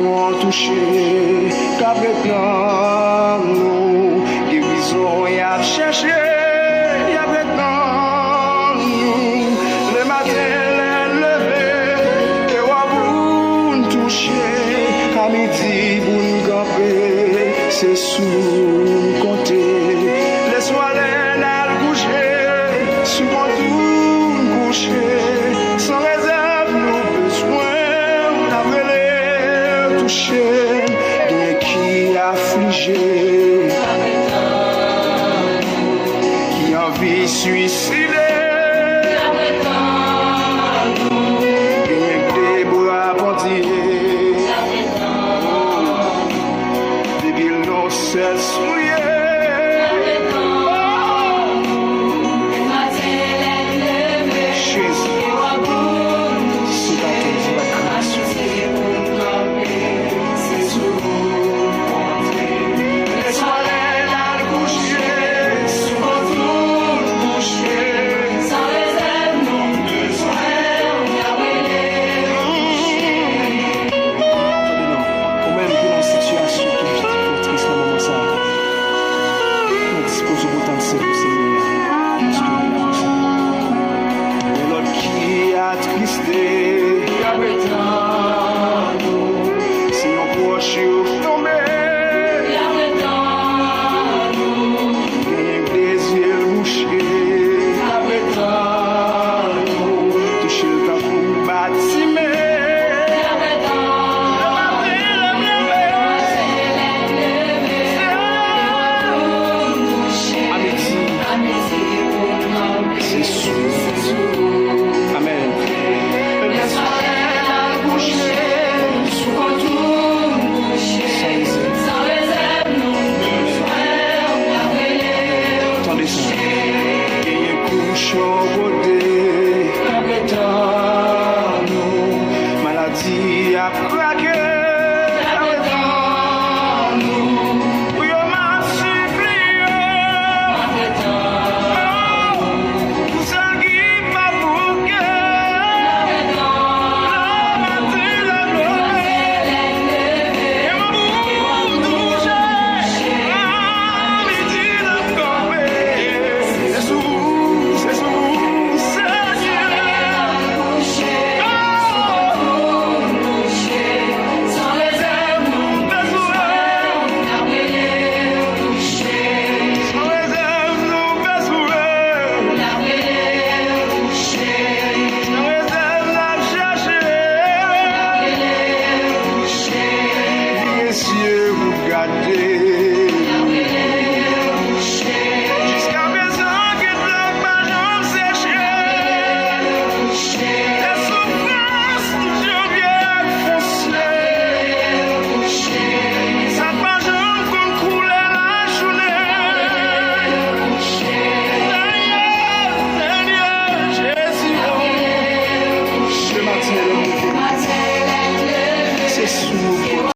besoin touché, qu'avec nous, guérison y a cherché, y a maintenant nous, le matin les lever, et on vous toucher, à midi vous nous camper, c'est sous côté, laisse-moi les coucher, souvent tout coucher, sans réserve nous besoin d'avoir toucher, de qui affligé, qui a envie suicider. Maladie à plaquer.